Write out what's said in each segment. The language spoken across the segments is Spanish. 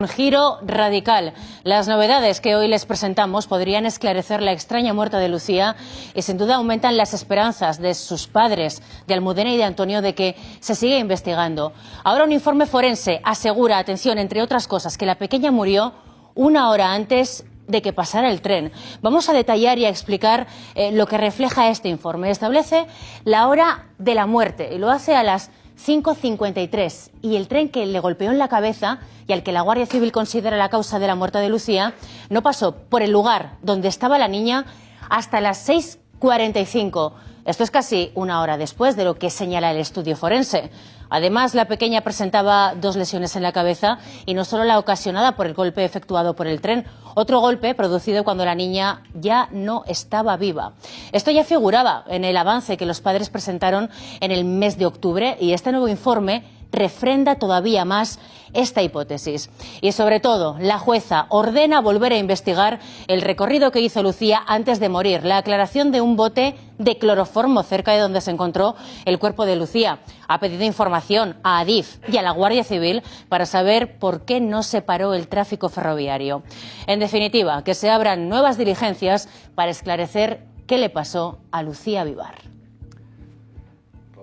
Un giro radical. Las novedades que hoy les presentamos podrían esclarecer la extraña muerte de Lucía y sin duda aumentan las esperanzas de sus padres, de Almudena y de Antonio, de que se siga investigando. Ahora un informe forense asegura, atención, entre otras cosas, que la pequeña murió una hora antes de que pasara el tren. Vamos a detallar y a explicar lo que refleja este informe. Establece la hora de la muerte y lo hace a las 5:53 y el tren que le golpeó en la cabeza y al que la Guardia Civil considera la causa de la muerte de Lucía no pasó por el lugar donde estaba la niña hasta las 6:45. Esto es casi una hora después de lo que señala el estudio forense. Además, la pequeña presentaba 2 lesiones en la cabeza y no solo la ocasionada por el golpe efectuado por el tren, otro golpe producido cuando la niña ya no estaba viva. Esto ya figuraba en el avance que los padres presentaron en el mes de octubre y este nuevo informe refrenda todavía más esta hipótesis. Y sobre todo, la jueza ordena volver a investigar el recorrido que hizo Lucía antes de morir, la aclaración de un bote de cloroformo cerca de donde se encontró el cuerpo de Lucía. Ha pedido información a Adif y a la Guardia Civil para saber por qué no se paró el tráfico ferroviario. En definitiva, que se abran nuevas diligencias para esclarecer qué le pasó a Lucía Vivar.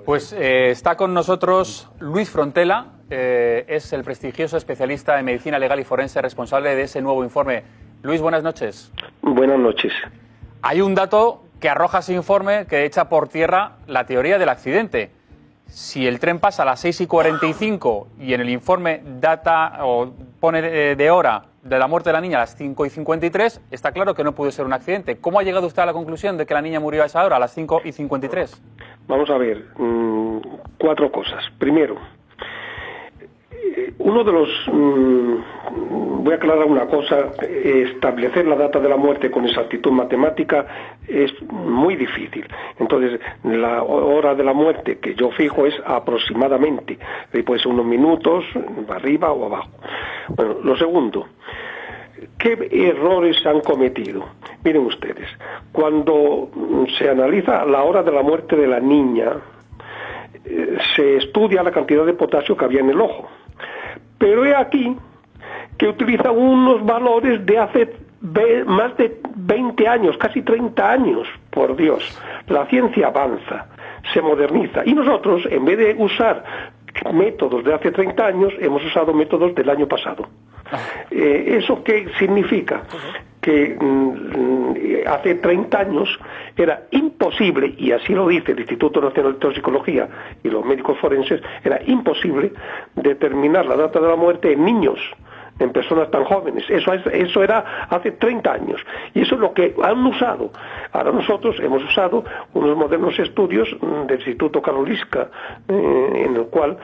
Pues está con nosotros Luis Frontela, es el prestigioso especialista en medicina legal y forense responsable de ese nuevo informe. Luis, buenas noches. Buenas noches. Hay un dato que arroja ese informe que echa por tierra la teoría del accidente. Si el tren pasa a las 6:45 y en el informe data o pone de hora de la muerte de la niña a las 5:53, está claro que no pudo ser un accidente. ¿Cómo ha llegado usted a la conclusión de que la niña murió a esa hora, a las 5:53? Vamos a ver, 4 cosas. Primero, uno de los... voy a aclarar una cosa, establecer la data de la muerte con exactitud matemática es muy difícil. Entonces, la hora de la muerte que yo fijo es aproximadamente, puede ser unos minutos, arriba o abajo. Bueno, lo segundo, ¿qué errores se han cometido? Miren ustedes, cuando se analiza la hora de la muerte de la niña, se estudia la cantidad de potasio que había en el ojo. Pero he aquí que utilizan unos valores de hace más de 20 años, casi 30 años, por Dios. La ciencia avanza, se moderniza. Y nosotros, en vez de usar métodos de hace 30 años, hemos usado métodos del año pasado. ¿Eso qué significa? Que hace 30 años era imposible, y así lo dice el Instituto Nacional de Toxicología y los médicos forenses, era imposible determinar la data de la muerte en niños, en personas tan jóvenes. Eso era hace 30 años. Y eso es lo que han usado. Ahora nosotros hemos usado unos modernos estudios del Instituto Karolinska, en el cual,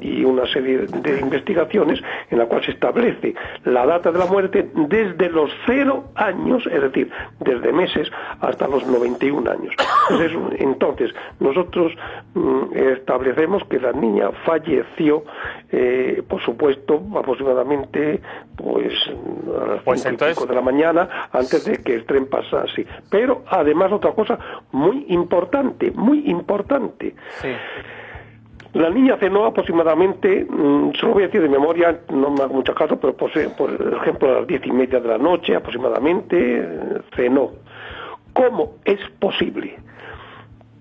y una serie de investigaciones, en la cual se establece la data de la muerte desde los 0 años, es decir, desde meses hasta los 91 años. Entonces, nosotros establecemos que la niña falleció, por supuesto, aproximadamente pues a las 5:05 de la mañana, antes de que el tren pasase. Pero además otra cosa muy importante, sí. La niña cenó aproximadamente, se lo voy a decir de memoria, no me hago mucho caso, pero por ejemplo a las 10:30 de la noche aproximadamente cenó. ¿Cómo es posible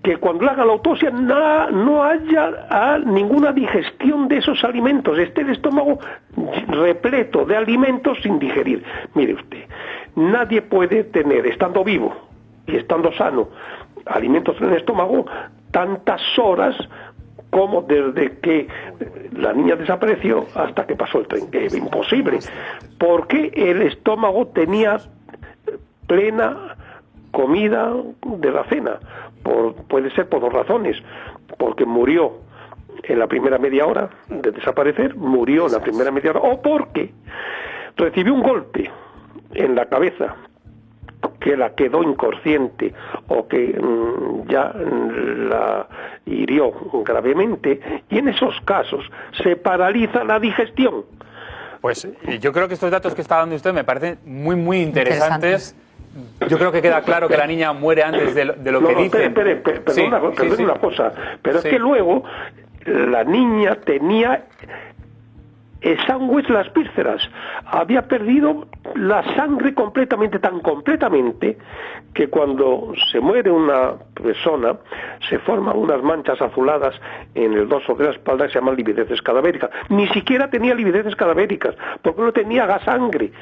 que cuando le haga la autopsia no haya ninguna digestión de esos alimentos, esté el estómago repleto de alimentos sin digerir? Mire usted, nadie puede tener, estando vivo y estando sano, alimentos en el estómago tantas horas como desde que la niña desapareció hasta que pasó el tren. Es imposible, porque el estómago tenía plena comida de la cena. Puede ser por 2 razones, porque murió en la primera media hora de desaparecer, murió en la primera media hora, o porque recibió un golpe en la cabeza que la quedó inconsciente o que ya la hirió gravemente, y en esos casos se paraliza la digestión. Pues yo creo que estos datos que está dando usted me parecen muy interesantes. Yo creo que queda claro que la niña muere antes de lo que dicen. Perdón una cosa, pero es que luego la niña tenía exangües las vísceras. Había perdido la sangre completamente, tan completamente, que cuando se muere una persona se forman unas manchas azuladas en el dorso de la espalda que se llaman livideces cadavéricas. Ni siquiera tenía livideces cadavéricas, porque no tenía sangre.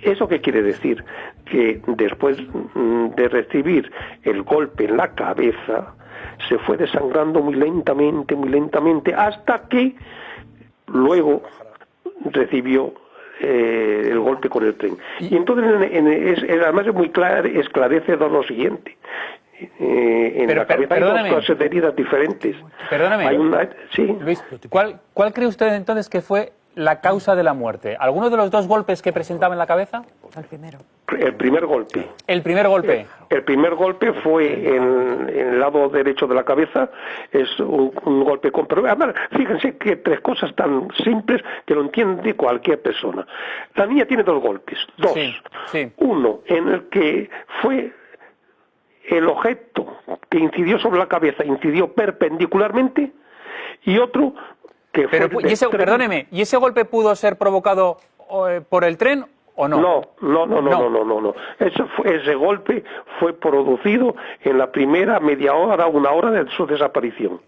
¿Eso qué quiere decir? Que después de recibir el golpe en la cabeza, se fue desangrando muy lentamente, hasta que luego recibió el golpe con el tren. Y entonces, además es muy claro, esclarecedor lo siguiente. En la cabeza hay dos clases de heridas diferentes. Perdóname, sí. Luis, ¿cuál cree usted entonces que fue la causa de la muerte? ¿Alguno de los dos golpes que presentaba en la cabeza? El primero. El primer golpe. ¿El primer golpe? El primer golpe fue en el lado derecho de la cabeza. Es un golpe con... Pero además, fíjense que tres cosas tan simples que lo entiende cualquier persona. La niña tiene dos golpes. Dos. Sí, sí. Uno en el que fue el objeto que incidió sobre la cabeza, incidió perpendicularmente, y otro que fue... Perdóneme, ¿y ese golpe pudo ser provocado por el tren o no? No. Ese golpe fue producido en la primera media hora, una hora de su desaparición.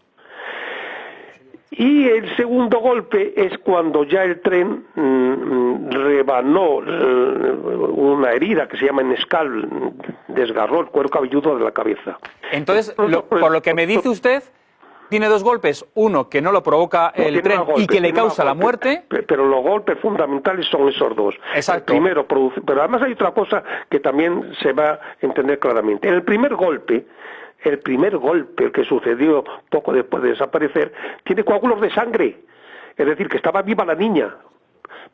Y el segundo golpe es cuando ya el tren rebanó una herida que se llama enescal, desgarró el cuero cabelludo de la cabeza. Entonces, por lo que me dice usted, tiene dos golpes, uno que no lo provoca el tren y que le causa la muerte. Pero los golpes fundamentales son esos dos. Exacto. El primero produce, pero además hay otra cosa que también se va a entender claramente. En el primer golpe, el que sucedió poco después de desaparecer, tiene coágulos de sangre, es decir, que estaba viva la niña.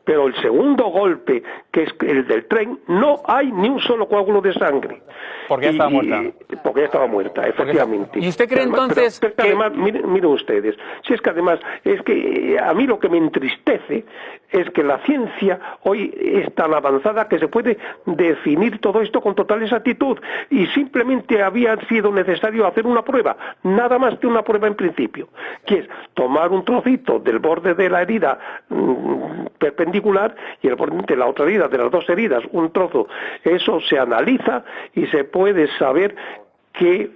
Pero el segundo golpe, que es el del tren, no hay ni un solo coágulo de sangre. Porque ya estaba muerta. Porque ya estaba muerta, efectivamente. ¿Y usted cree entonces que además, miren ustedes, si es que además, es que a mí lo que me entristece es que la ciencia hoy es tan avanzada que se puede definir todo esto con total exactitud, y simplemente había sido necesario hacer una prueba, nada más que una prueba en principio, que es tomar un trocito del borde de la herida perpendicular y el borde de la otra herida, de las dos heridas, un trozo. Eso se analiza y se puede saber qué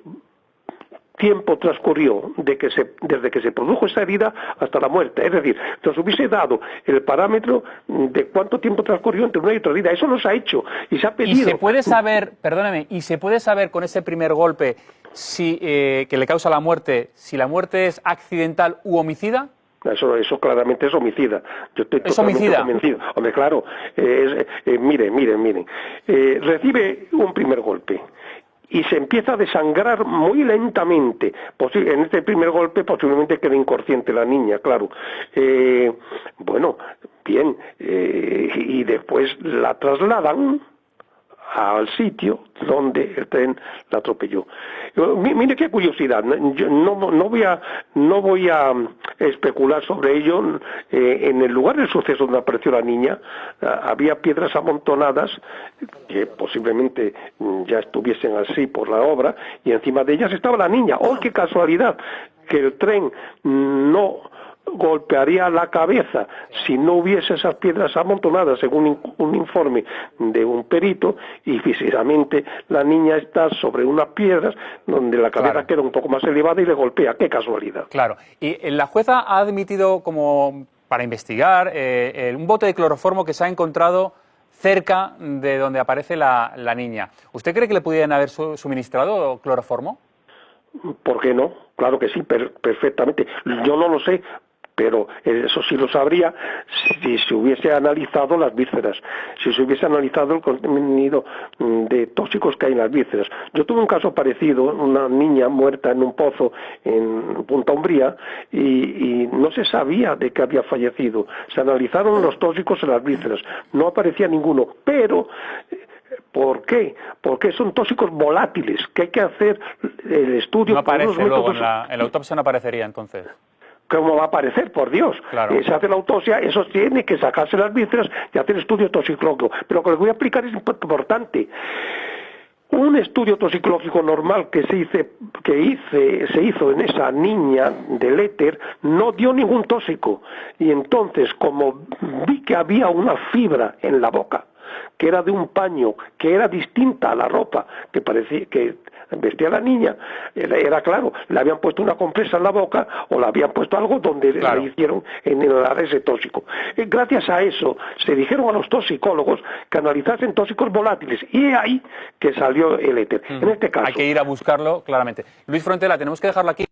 tiempo transcurrió desde que se produjo esa herida hasta la muerte. Es decir, nos hubiese dado el parámetro de cuánto tiempo transcurrió entre una y otra herida. Eso no se ha hecho y se ha pedido. ¿Y se puede saber, perdóneme, con ese primer golpe que le causa la muerte, si la muerte es accidental u homicida? Eso claramente es homicida. Yo estoy totalmente convencido. Hombre, claro. Miren. Recibe un primer golpe y se empieza a desangrar muy lentamente. En este primer golpe posiblemente quede inconsciente la niña, claro. Y después la trasladan al sitio donde el tren la atropelló. Mire qué curiosidad. Yo no voy a especular sobre ello. En el lugar del suceso donde apareció la niña había piedras amontonadas que posiblemente ya estuviesen así por la obra, y encima de ellas estaba la niña. ¡Oh, qué casualidad! Que el tren no golpearía la cabeza si no hubiese esas piedras amontonadas, según un informe de un perito, y físicamente la niña está sobre unas piedras donde la cabeza queda un poco más elevada y le golpea. ¡Qué casualidad! Claro. Y la jueza ha admitido, como para investigar, un bote de cloroformo que se ha encontrado cerca de donde aparece la niña. ¿Usted cree que le pudieran haber suministrado cloroformo? ¿Por qué no? Claro que sí, perfectamente. Yo no lo sé, pero eso sí lo sabría si se hubiese analizado las vísceras, si se hubiese analizado el contenido de tóxicos que hay en las vísceras. Yo tuve un caso parecido, una niña muerta en un pozo en Punta Umbría, y no se sabía de qué había fallecido. Se analizaron los tóxicos en las vísceras, no aparecía ninguno, pero... ¿por qué? Porque son tóxicos volátiles, que hay que hacer el estudio... No aparece luego, en la autopsia no aparecería entonces. ¿Cómo va a aparecer? Por Dios. Claro. Se hace la autopsia, eso tiene que sacarse las vísceras y hacer estudio toxicológico. Pero lo que les voy a explicar es importante. Un estudio toxicológico normal que se hizo en esa niña del éter no dio ningún tóxico. Y entonces, como vi que había una fibra en la boca, que era de un paño, que era distinta a la ropa que parecía que vestía la niña, era claro, le habían puesto una compresa en la boca o le habían puesto algo donde le hicieron inhalar ese tóxico. Gracias a eso se dijeron a los toxicólogos que analizasen tóxicos volátiles y ahí que salió el éter. En este caso hay que ir a buscarlo claramente. Luis Frontela, tenemos que dejarlo aquí.